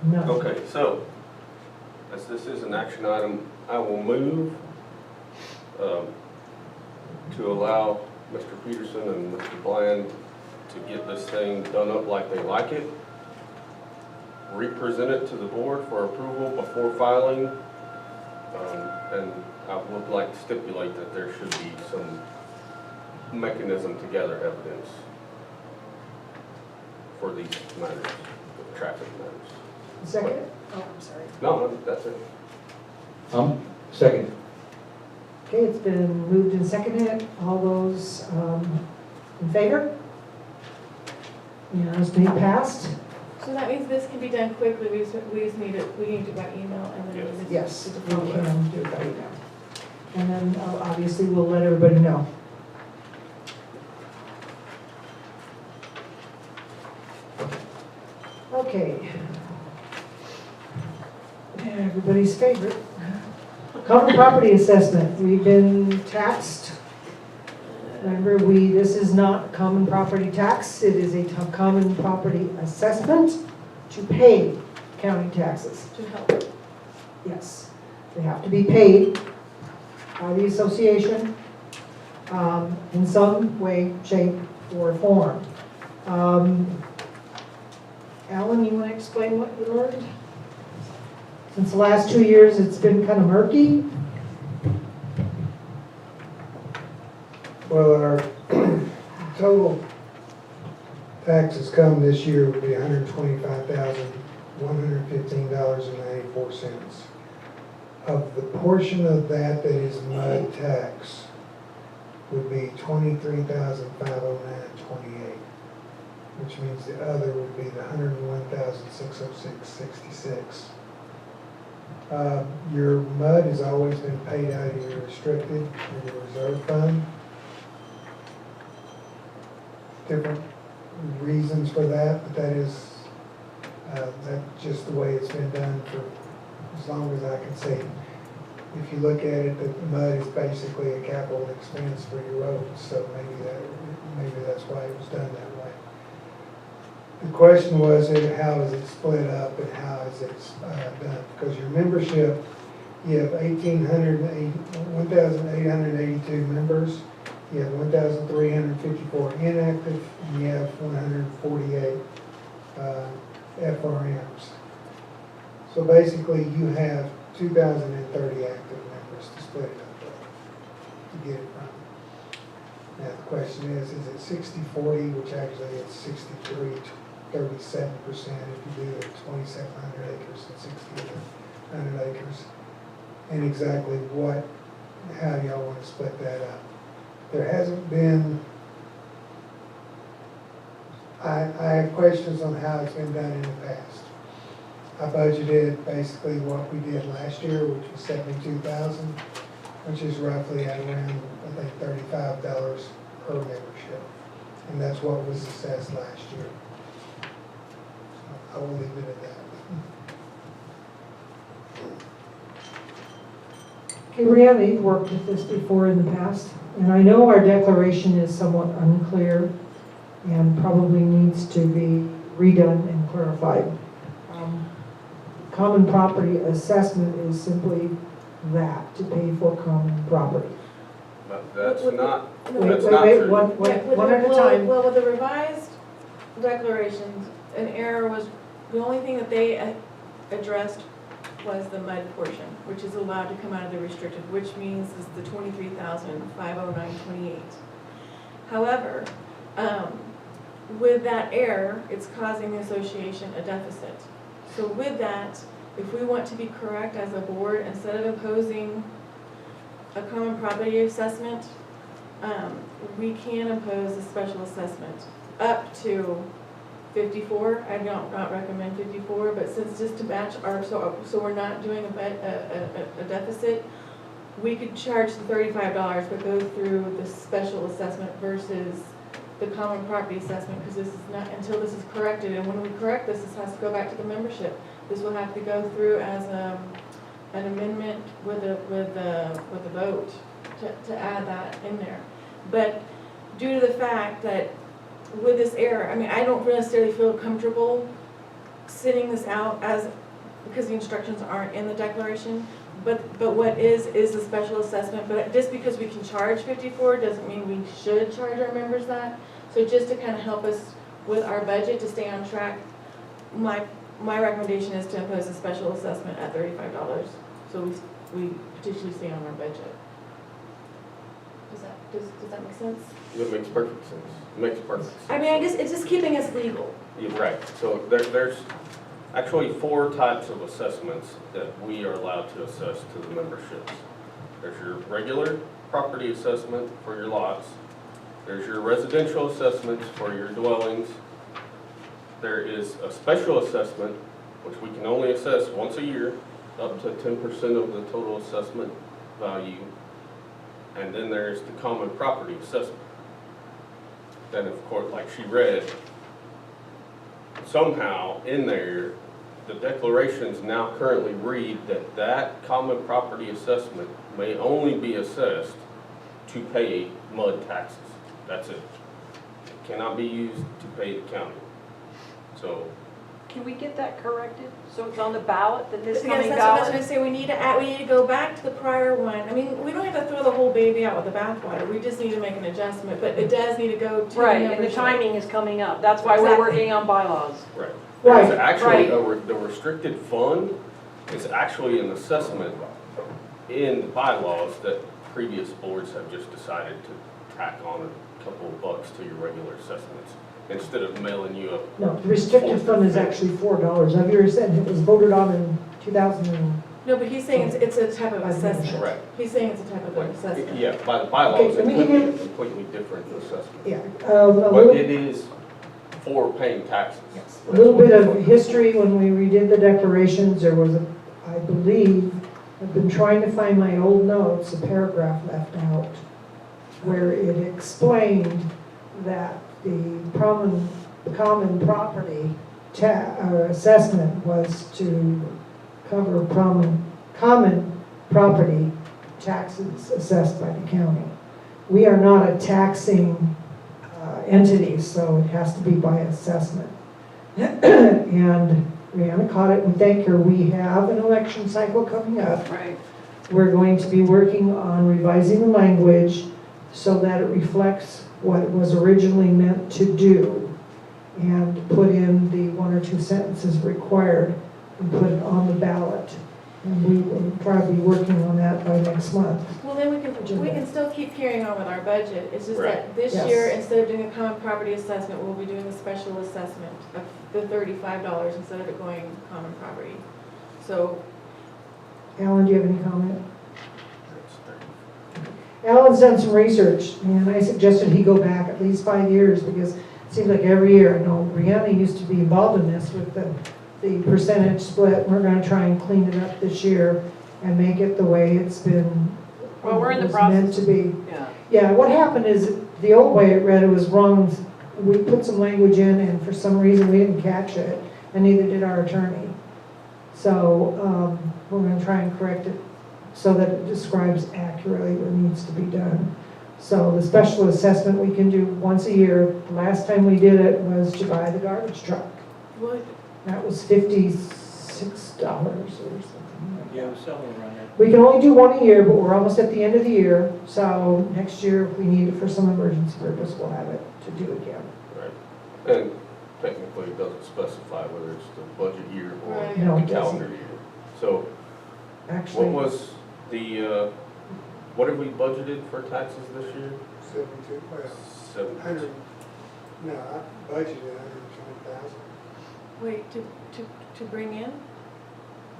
No. Okay, so, as this is an action item, I will move to allow Mr. Peterson and Mr. Bland to get this thing done up like they like it, represent it to the board for approval before filing, and I would like to stipulate that there should be some mechanism to gather evidence for these matters, traffic matters. Second? Oh, I'm sorry. No, that's it. Second. Okay, it's been moved and seconded. All those in favor? Unanimously passed? So that means this can be done quickly, we just need it, we need to by email and then. Yes. just- Yes, just we follow up. can do it by email. And then obviously we'll let everybody know. Okay. Everybody's favorite. Common property assessment. We've been taxed. Remember, this is not common property tax. It is a common property assessment to pay county taxes. To help. Yes, they have to be paid by the association in some way, shape, or form. Alan, you want to explain what you learned? Since the last 2 years, it's been kind of murky. Well, our total taxes come this year would be $125,115.94. Of the portion of that that is mud tax would be $23,509.28, which means the other would be the $101,606.66. Your mud has always been paid out of your restricted or your reserve fund. Different reasons for that, but that's just the way it's been done for as long as I can see. If you look at it, the mud is basically a capital expense for your roads, so maybe that's why it was done that way. The question was, how is it split up and how is it done? Because your membership, you have 1,882 members, you have 1,354 inactive, and you have 148 FRMs. So basically, you have 2,030 active members to split it up with, to get it from. Now, the question is it 60-40, which actually it's 63-37% if you do it 2,700 acres and 1,600 acres. And exactly how y'all want to split that up. There hasn't been, I have questions on how it's been done in the past. I budgeted basically what we did last year, which was $72,000, which is roughly at around, I think, $35 per membership. And that's what was assessed last year. So I will leave it at that. Okay, Brianna, you've worked with this before in the past, and I know our declaration is somewhat unclear and probably needs to be redone and clarified. Common property assessment is simply that, to pay for common property. But that's not Wait, true. one at a time. Well, with the revised declarations, an error was, the only thing that they addressed was the mud portion, which is allowed to come out of the restricted, which means is the 23,509.28. However, with that error, it's causing the association a deficit. So with that, if we want to be correct as a board, instead of imposing a common property assessment, we can impose a special assessment up to 54. I don't not recommend 54, but since just to match our, so we're not doing a deficit, we could charge the $35 but go through the special assessment versus the common property assessment, because this is not, until this is corrected, and when we correct this, this has to go back to the membership. This will have to go through as an amendment with a vote to add that in there. But due to the fact that with this error, I mean, I don't necessarily feel comfortable sending this out as, because the instructions aren't in the declaration, but what is a special assessment, but just because we can charge 54 doesn't mean we should charge our members that. So just to kind of help us with our budget to stay on track, my recommendation is to impose a special assessment at $35, so we potentially stay on our budget. Does that make sense? It makes perfect sense. It makes perfect sense. I mean, I guess it's just keeping us legal. You're right. So there's actually 4 types of assessments that we are allowed to assess to the memberships. There's your regular property assessment for your lots. There's your residential assessments for your dwellings. There is a special assessment, which we can only assess once a year, up to 10% of the total assessment value. And then there's the common property assessment. Then, of course, like she read, somehow in there, the declarations now currently read that that common property assessment may only be assessed to pay mud taxes. That's it. It cannot be used to pay the county. So, Can we get that corrected? So it's on the ballot, the this Yes, coming that's what I ballot? was gonna say, we need to go back to the prior one. I mean, we don't have to throw the whole baby out with the bathwater, we just need to make an adjustment, but it does need to go to the Right, and the membership. timing is coming up. That's why we're Exactly. working on bylaws. right. Right, There's actually, right. the restricted fund is actually an assessment in the bylaws that previous boards have just decided to tack on a couple of bucks to your regular assessments, instead of mailing you a No, the restricted fund is actually $4. I've already said it was voted on in 2000 and, No, but he's saying it's a type of assessment. Right. He's saying it's a type of assessment. Yeah, by the bylaws, Okay, let me it's give you- a completely different assessment. yeah. But little, it is for paying taxes. a little bit of history, when we redid the declarations, there was I believe, I've been trying to find my old notes, a paragraph left out, where it explained that the common property assessment was to cover common property taxes assessed by the county. We are not a taxing entity, so it has to be by assessment. And Rihanna caught it, and thank her. We have an election cycle coming up. Right. We're going to be working on revising the language so that it reflects what it was originally meant to do, and put in the 1 or 2 sentences required and put it on the ballot. And we will probably be working on that by next month. Well, then we can still keep carrying on with our budget. It's just Right. that this Yes. year, instead of doing a common property assessment, we'll be doing the special assessment of the $35 instead of it going common property. So, Alan, do you have any comment? Alan's done some research, and I suggested he go back at least 5 years, because it seems like every year, I know Brianna used to be involved in this with the percentage split. We're gonna try and clean it up this year and make it the way it's been. Well, we're in the was meant process. to be. Yeah. Yeah, what happened is, the old way it read, it was wrong. We put some language in, and for some reason, we didn't catch it, and neither did our attorney. So, we're gonna try and correct it so that it describes accurately what needs to be done. So the special assessment we can do once a year. The last time we did it was to buy the garbage truck. what, That was $56 or something like that. Yeah, somewhere around there. We can only do one a year, but we're almost at the end of the year. So next year, if we need it for some emergency purpose, we'll have it to do again. Right. And technically, it doesn't specify whether it's the budget year or Right. No, the it doesn't. calendar year. So Actually, what was the, what have we budgeted for taxes this year? 72, well, 7. no, I budgeted 120,000, wait, to bring in?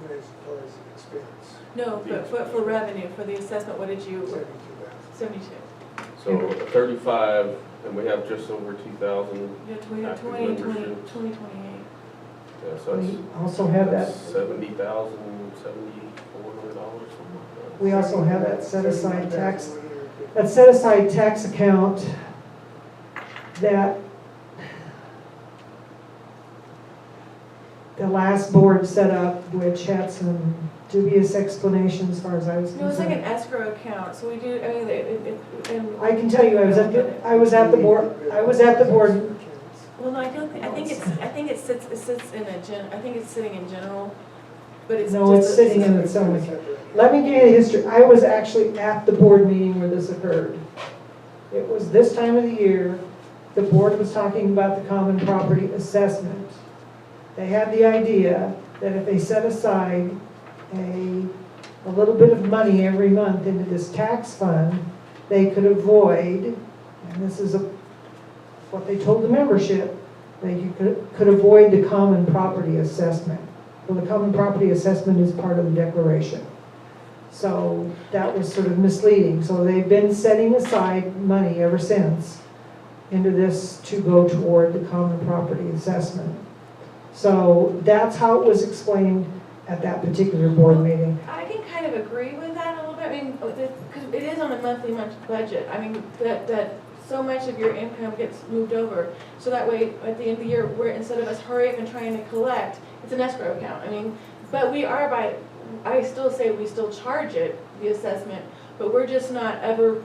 as far as the expense, No, but for revenue, for the assessment, what did you, 72,000. 72? So 35, and we have just over 2,000. Yeah, 20, Active 20, 20, membership. 2028. Yeah, so we also have that, that's $70,000, $7,400, something like that. we also have that set aside tax, 71,150. that set aside tax account that the last board set up, which had some dubious explanations as far as I was No, it's like an concerned. escrow account, so we do, I mean, and. I can tell you, I was at the board, Well, Well, no, I think it sits in I think it's sitting in general, but it's just. No, it's sitting in its own. Let me give you the history. I was actually at the board meeting where this occurred. It was this time of the year, the board was talking about the common property assessment. They had the idea that if they set aside a little bit of money every month into this tax fund, they could avoid, and this is what they told the membership, they could avoid the common property assessment. Well, the common property assessment is part of the declaration. So that was sort of misleading. So they've been setting aside money ever since into this to go toward the common property assessment. So that's how it was explained at that particular board meeting. I can kind of agree with that a little bit, I mean, because it is on a monthly budget. I mean, that so much of your income gets moved over. So that way, at the end of the year, instead of us hurrying and trying to collect, it's an escrow account. I mean, but I still say we still charge it, the assessment, but we're just not ever,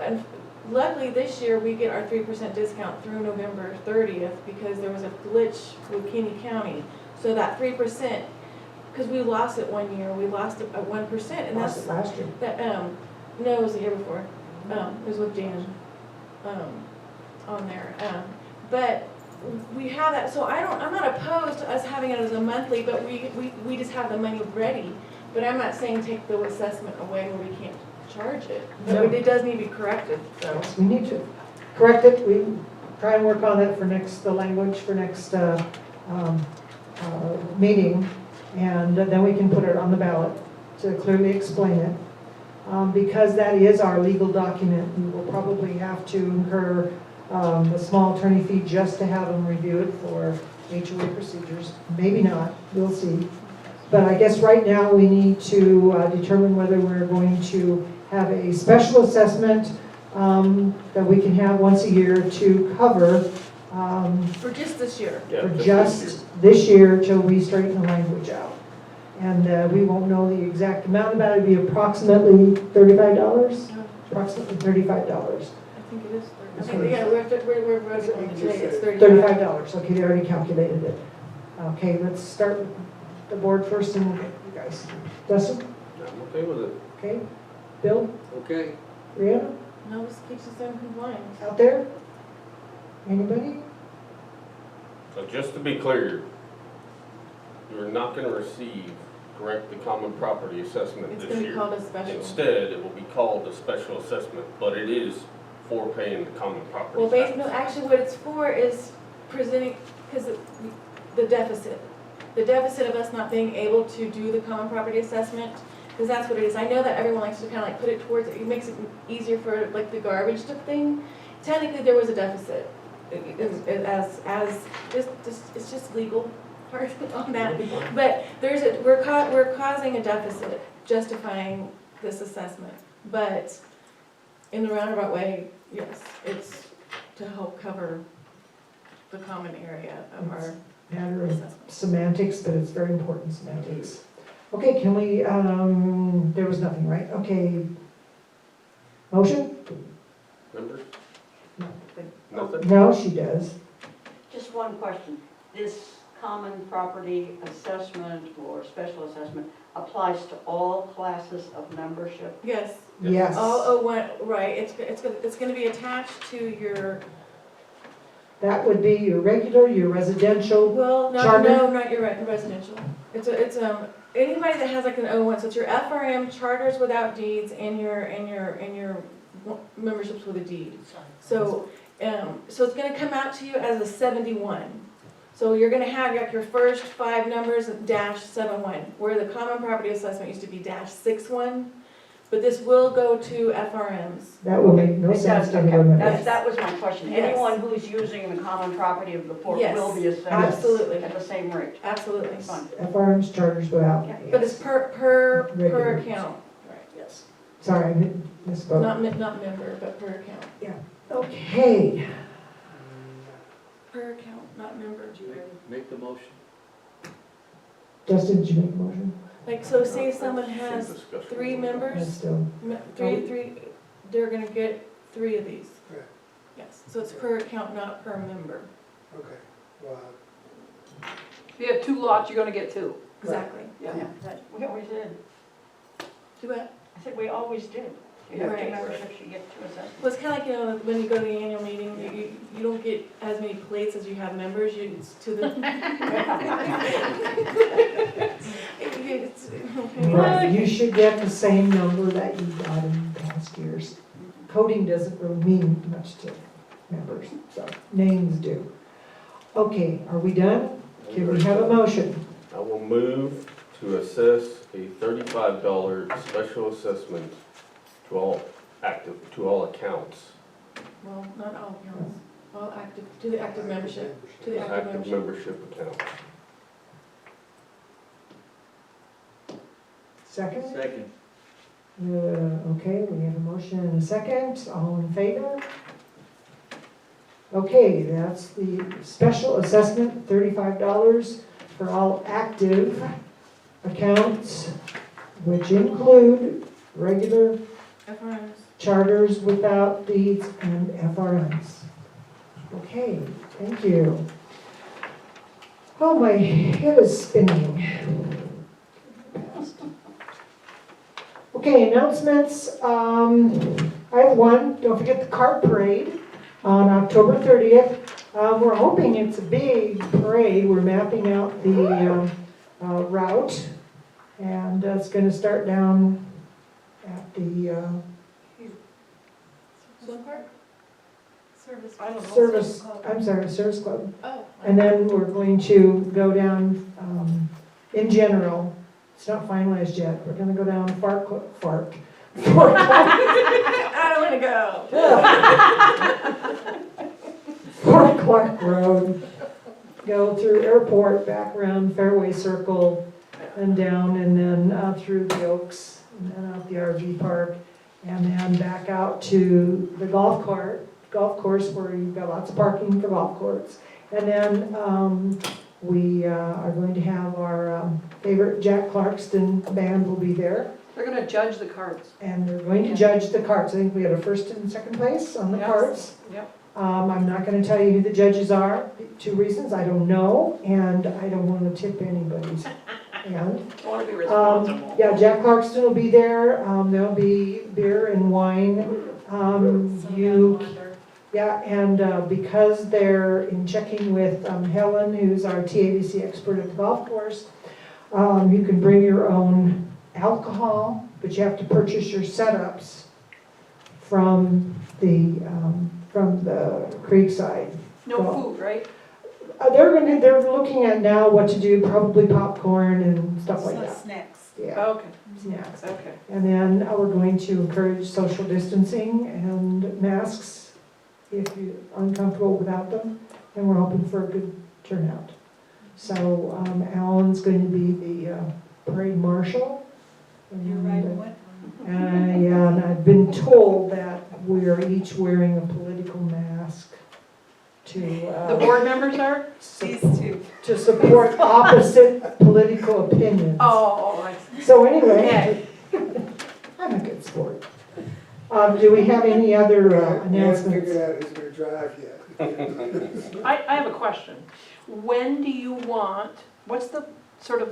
and luckily this year we get our 3% discount through November 30th because there was a glitch with Kenny County. So that 3%, because we lost it one year, we lost it at 1%, and Lost that's it last year. that. No, it was the year before. It was with Dan on there. But we have that, so I'm not opposed to us having it as a monthly, but we just have the money ready. But I'm not saying take the assessment away where we can't charge it. No. But it does need to be corrected, so. Yes, we need to correct it. We try and work on that for the language for next meeting. And then we can put it on the ballot to clearly explain it. Because that is our legal document, we will probably have to incur a small attorney fee just to have them review it for HOA procedures. Maybe not, we'll see. But I guess right now we need to determine whether we're going to have a special assessment that we can have once a year to cover For just this year. Yeah, for this just this year till we straighten the language out. And we won't know the exact amount of that. It'd be approximately $35, approximately $35. I think it is 30. I Okay. think, yeah, we're voting on it today, it's $35, okay, they already calculated it. Okay, let's start with the board first and we'll get you guys. Dustin, I'm okay with it. okay? Bill, Okay. Brianna, No, this keeps us in compliance. out there? Anybody? So just to be clear, you're not gonna receive the common property assessment It's this gonna be year. called a special. Instead, it will be called a special assessment, but it is for paying the common property Well, tax. no, actually what it's for is presenting, because the deficit. The deficit of us not being able to do the common property assessment, because that's what it is. I know that everyone likes to kind of like put it towards, it makes it easier for like the garbage thing. Technically, there was a deficit. It's just legal part on that. But we're causing a deficit justifying this assessment. But in the roundabout way, yes, it's to help cover the common area of our Matter of assessment. semantics, but it's very important semantics. Okay, can we, there was nothing, right? Okay. Motion? Remember? No. Nothing? No, she does. Just one question. This common property assessment or special assessment applies to all classes of membership? Yes. Yes. All one, right, it's gonna be attached to your, That would be your regular, your residential. well, Charter? no, not your residential. It's anybody that has like an O1, so it's your FRM, charters without deeds, and your memberships with a deed. So, so it's gonna come out to you as a 71. So you're gonna have like your first 5 numbers -71, where the common property assessment used to be -61. But this will go to FRMs. That would make no It sense does, to okay. anyone That else. that was my question. Yes. Anyone who's using the common property of the port Yes. will be assessed Absolutely. at the same rate? Absolutely. Fine. FRM's charters without. Yeah. But it's per Regular. account, Yes. Sorry, I misspoke. not member, but per account. Okay. Per account, not member. Make the motion. Justin, did you make a motion? Like, so say someone Same has discussion. 3 Yes, members, still. three, they're gonna get 3 of these. Correct. Yes, so it's per account, not per member. Okay, well, If you have 2 lots, you're gonna get 2. Exactly. Yeah. We always did. Do what? I said we always did. You have two Right. memberships, you get two assessments. Well, it's kind of like, you know, when you go to the annual meeting, you don't get as many plates as you have members, it's to the. Right, you should get the same number that you got in past years. Coding doesn't really mean much to members, so names do. Okay, are we done? Can we have a motion? I will move to assess a $35 special assessment to all accounts. Well, not all accounts, all active, to the active membership, to the active Active membership. membership accounts. Second? Second. Okay, we have a motion and a second, all in favor? Okay, that's the special assessment, $35 for all active accounts, which include regular FRMs. charters without deeds and FRMs. Okay, thank you. Oh, my head is spinning. Okay, announcements. I have one. Don't forget the cart parade on October 30th. We're hoping it's a big parade. We're mapping out the route, and it's going to start down at the Swim park? Service. I don't know. Service Club. Oh. And then we're going to go down, in general, it's not finalized yet, we're gonna go down Fort I don't wanna go. Fort Clark Road, go through Airport, back around Fairway Circle, and down, and then through the Oaks, and then out the RV park, and then back out to the golf course where you've got lots of parking for golf courts. And then we are going to have our favorite Jack Clarkston band will be there. They're gonna judge the cards. And they're going to judge the carts. I think we had a first and second place on the Yes. carts. Yep. I'm not gonna tell you who the judges are, 2 reasons, I don't know, and I don't wanna tip anybody's hand. I wanna be responsible. Yeah, Jack Clarkston will be there, there'll be beer and wine. Yeah, and because they're in checking with Helen, who's our TABC expert at the golf course, you can bring your own alcohol, but you have to purchase your setups from the Creekside. No food, right? They're looking at now what to do, probably popcorn and stuff like that. Snacks. Yeah, Okay, snacks. okay. And then we're going to encourage social distancing and masks if you're uncomfortable without them, and we're hoping for a good turnout. So Alan's going to be the parade marshal. You're right, what? Yeah, and I've been told that we're each wearing a political mask to The board members are? These two. to support opposite political opinions. Oh, I see. So anyway, I'm a good sport. Do we have any other announcements? We haven't figured out who's gonna drive yet. I have a question. When do you want, what's the sort of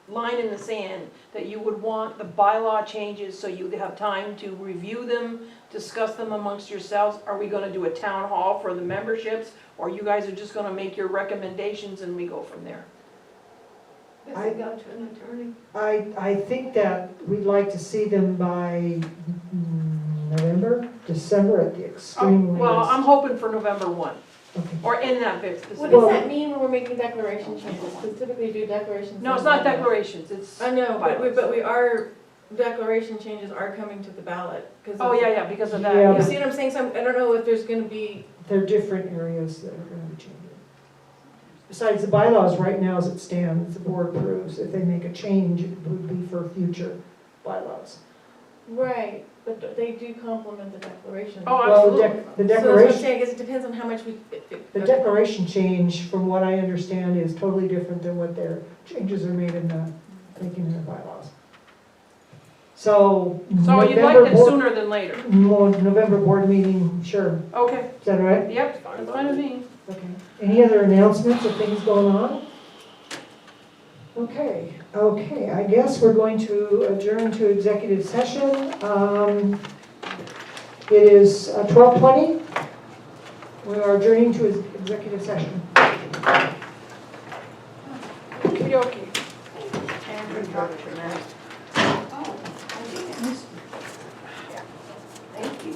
line in the sand that you would want the bylaw changes so you have time to review them, discuss them amongst yourselves? Are we gonna do a town hall for the memberships, or you guys are just gonna make your recommendations and we go from there? I- go to an attorney. I think that we'd like to see them by November, December at the extreme latest. Well, I'm hoping for November 1, Okay. or in that bit What specific. does that mean when we're making declaration changes? Because typically we do declarations. No, it's not declarations, it's. I know, bylaws. but our declaration changes are coming to the ballot. 'Cause Oh, of- yeah, because of that, Yeah. You yeah. see what I'm saying? So I don't know if there's gonna be, There are different areas that are going to be changing. Besides the bylaws, right now as it stands, the board approves. If they make a change, it would be for future bylaws. right, but they do complement the declaration. Oh, Well, absolutely. the So that's what I'm declaration, saying, is it depends on how much we. the declaration change, from what I understand, is totally different than what their changes are made in the bylaws. So So you'd like November it board, sooner than later? November board meeting, sure. Okay, Is that all right? yep, that's fine with me. Okay. Any other announcements of things going on? Okay, I guess we're going to adjourn to executive session. It is 12:20. We are adjourning to executive session. Okey-dokey. Andrew talked to Matt. Oh, I didn't. Thank you.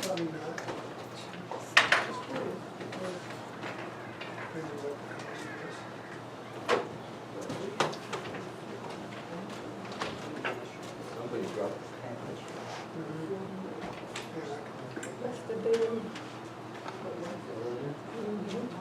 Probably not. Somebody dropped That's the big one. the